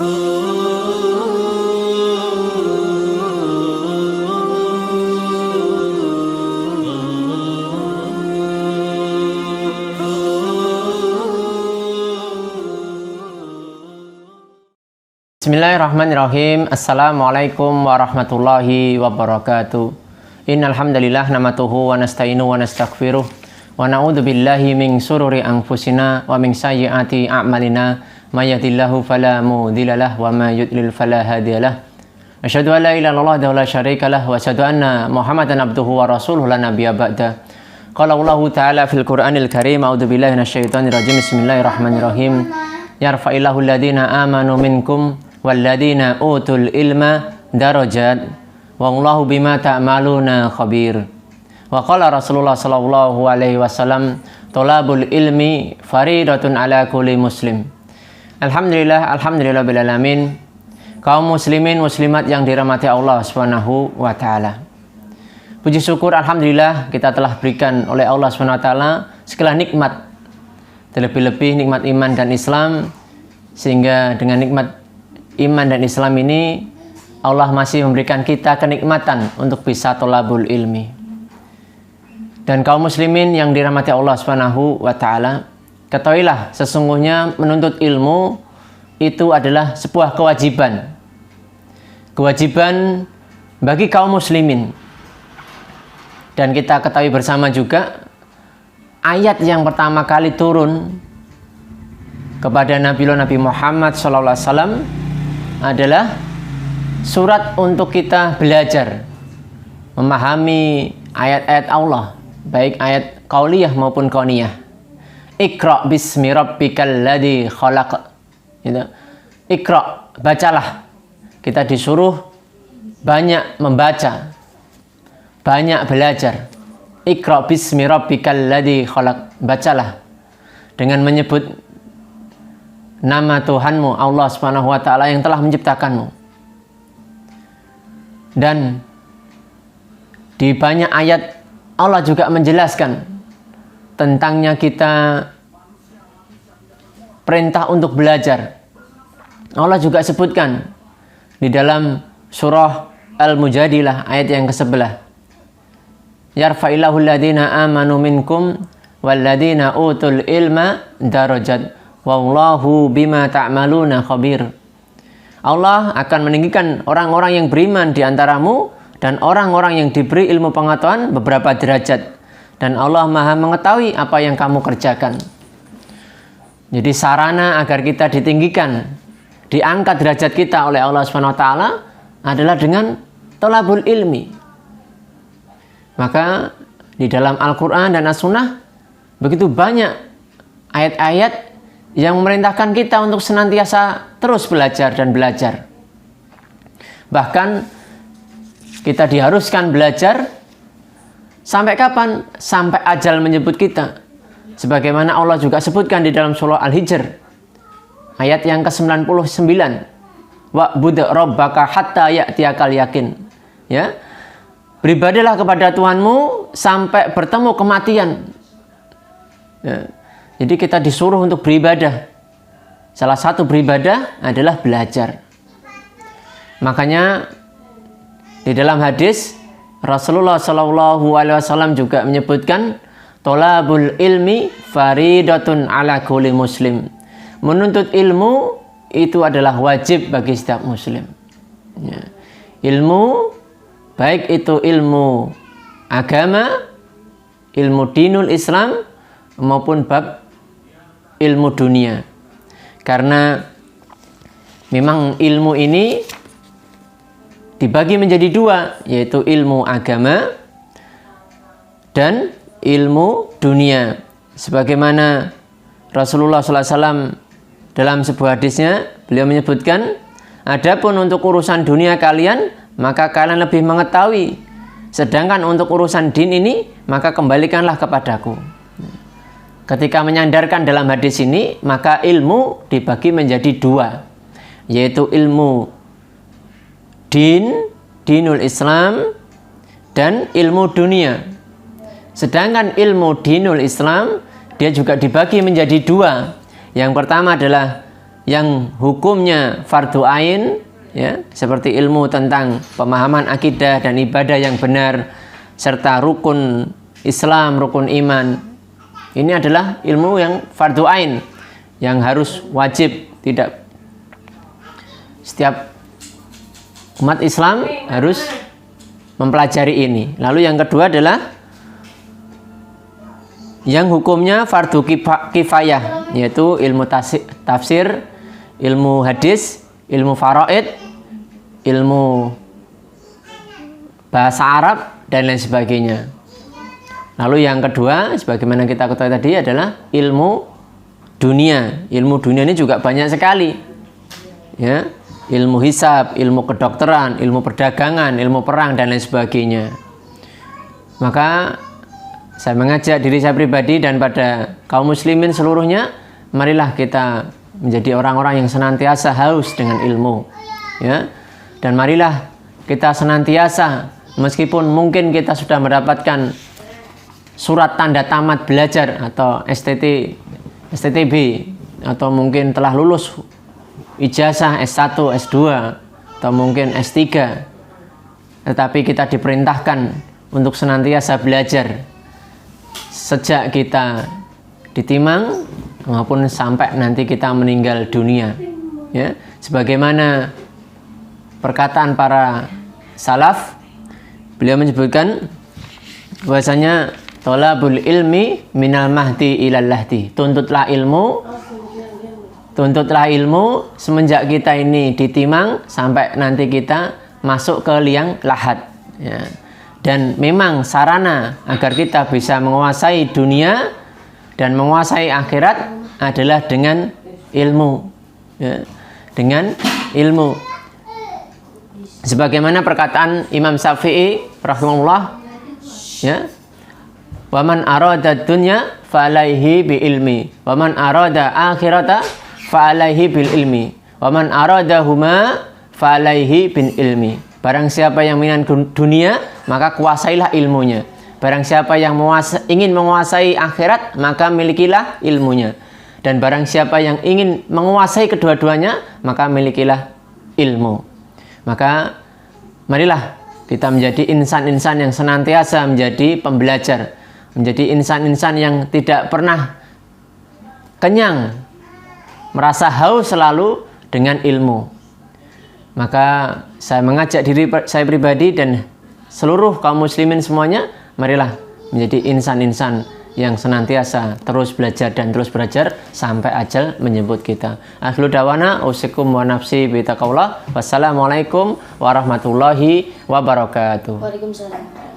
Bismillahirrahmanirrahim. Assalamualaikum warahmatullahi wabarakatuh. Innal hamdalillah nahmaduhu wa nasta'inu wa nastaghfiruh wa na'udzu billahi min sururi anfusina wa min sayyiati a'malina may yahdihillahu fala mudhillalah wa may yudlil fala hadiyalah. Asyhadu an la ilaha illallah wa la syarikalah wa asyhadu anna Muhammadan abduhu wa rasuluhu la nabiyya ba'da. Qala Allahu ta'ala fil Qur'anil Karim, a'udzu billahi minasyaitonir rajim. Bismillahirrahmanirrahim. Yarfa'illahu alladhina amanu minkum walladzina utul ilma darajat wallahu bima ta'maluna khabir. Wa qala Rasulullah sallallahu alaihi wasallam, thalabul ilmi faridatun ala kulli muslim. Alhamdulillah bil alamin. Kaum muslimin muslimat yang dirahmati Allah Subhanahu wa taala. Puji syukur alhamdulillah kita telah berikan oleh Allah Subhanahu wa taala segala nikmat, terlebih-lebih nikmat iman dan Islam, sehingga dengan nikmat iman dan Islam ini Allah masih memberikan kita kenikmatan untuk bisa thalabul ilmi. Dan kaum muslimin yang dirahmati Allah Subhanahu wa taala, ketahuilah sesungguhnya menuntut ilmu itu adalah sebuah kewajiban. Kewajiban bagi kaum muslimin. Dan kita ketahui bersama juga ayat yang pertama kali turun kepada Nabi Muhammad SAW adalah surat untuk kita belajar memahami ayat-ayat Allah, baik ayat qauliyah maupun kauniyah. Iqra bismi rabbikal ladzi khalaq. Gitu. Iqra, bacalah. Kita disuruh banyak membaca, banyak belajar. Iqra bismi rabbikal ladzi khalaq. Bacalah dengan menyebut nama Tuhanmu Allah Subhanahu wa taala yang telah menciptakanmu. Dan di banyak ayat Allah juga menjelaskan tentangnya kita perintah untuk belajar. Allah juga sebutkan di dalam surah Al-Mujadilah ayat yang ke-11. Yarfa'illahu alladhina amanu minkum walladhina utul ilma darajat wallahu bima ta'maluna khabir. Allah akan meninggikan orang-orang yang beriman di antaramu dan orang-orang yang diberi ilmu pengetahuan beberapa derajat, dan Allah Maha mengetahui apa yang kamu kerjakan. Jadi sarana agar kita ditinggikan, diangkat derajat kita oleh Allah Subhanahu wa taala adalah dengan thalabul ilmi. Maka di dalam Al-Qur'an dan As-Sunnah begitu banyak ayat-ayat yang memerintahkan kita untuk senantiasa terus belajar dan belajar. Bahkan kita diharuskan belajar sampai kapan? Sampai ajal menyebut kita. Sebagaimana Allah juga sebutkan di dalam surah Al-Hijr ayat yang ke-99. Wa'bud rabbaka hatta ya'tiyakal yakin. Ya. Beribadalah kepada Tuhanmu sampai bertemu kematian. Ya. Jadi kita disuruh untuk beribadah. Salah satu beribadah adalah belajar. Makanya di dalam hadis Rasulullah SAW juga menyebutkan thalabul ilmi faridatun ala kulli muslim. Menuntut ilmu itu adalah wajib bagi setiap muslim. Ya. Ilmu, baik itu ilmu agama, ilmu dinul Islam, maupun bab ilmu dunia. Karena memang ilmu ini dibagi menjadi dua, yaitu ilmu agama dan ilmu dunia. Sebagaimana Rasulullah SAW dalam sebuah hadisnya, beliau menyebutkan, adapun untuk urusan dunia kalian, maka kalian lebih mengetahui. Sedangkan untuk urusan din ini, maka kembalikanlah kepadaku. Ketika menyandarkan dalam hadis ini, maka ilmu dibagi menjadi dua, yaitu ilmu dinul Islam, dan ilmu dunia. Sedangkan ilmu dinul Islam, dia juga dibagi menjadi dua. Yang pertama adalah yang hukumnya fardu ain, ya, seperti ilmu tentang pemahaman akidah dan ibadah yang benar serta rukun Islam, rukun iman. Ini adalah ilmu yang fardu ain yang harus wajib, tidak setiap umat Islam harus mempelajari ini. Lalu yang kedua adalah yang hukumnya fardu kifayah, yaitu ilmu tafsir, ilmu hadis, ilmu faraid, ilmu bahasa Arab dan lain sebagainya. Lalu yang kedua, sebagaimana kita ketahui tadi, adalah ilmu dunia. Ilmu dunia ini juga banyak sekali, ya, ilmu hisab, ilmu kedokteran, ilmu perdagangan, ilmu perang dan lain sebagainya. Maka saya mengajak diri saya pribadi dan pada kaum muslimin seluruhnya, marilah kita menjadi orang-orang yang senantiasa haus dengan ilmu, ya. Dan marilah kita senantiasa, meskipun mungkin kita sudah mendapatkan surat tanda tamat belajar atau STTB, atau mungkin telah lulus ijazah S1, S2, atau mungkin S3, tetapi kita diperintahkan untuk senantiasa belajar sejak kita ditimang maupun sampai nanti kita meninggal dunia, ya. Sebagaimana perkataan para salaf, beliau menyebutkan bahwasanya thalabul ilmi minal mahdi ilal lahdi. Tuntutlah ilmu semenjak kita ini ditimang sampai nanti kita masuk ke liang lahat, ya. Dan memang sarana agar kita bisa menguasai dunia dan menguasai akhirat adalah dengan ilmu, ya. Dengan ilmu. Sebagaimana perkataan Imam Syafi'i rahimahullah, ya, waman arada dunya fa'alaihi bi ilmi, waman arada akhirata fa'alaihi bil ilmi, waman arada huma fa'alaihi bin ilmi. Barang siapa yang menginginkan dunia, maka kuasailah ilmunya. Barang siapa yang ingin menguasai akhirat, maka milikilah ilmunya. Dan barang siapa yang ingin menguasai kedua-duanya, maka milikilah ilmu. Maka marilah kita menjadi insan-insan yang senantiasa menjadi pembelajar, menjadi insan-insan yang tidak pernah kenyang, merasa haus selalu dengan ilmu. Maka saya mengajak diri saya pribadi dan seluruh kaum muslimin semuanya, marilah menjadi insan-insan yang senantiasa terus belajar dan terus belajar sampai ajal menjemput kita. Akhiru dawana usikum wa nafsi bi taqwallah. Wassalamualaikum warahmatullahi wabarakatuh. Waalaikumsalam.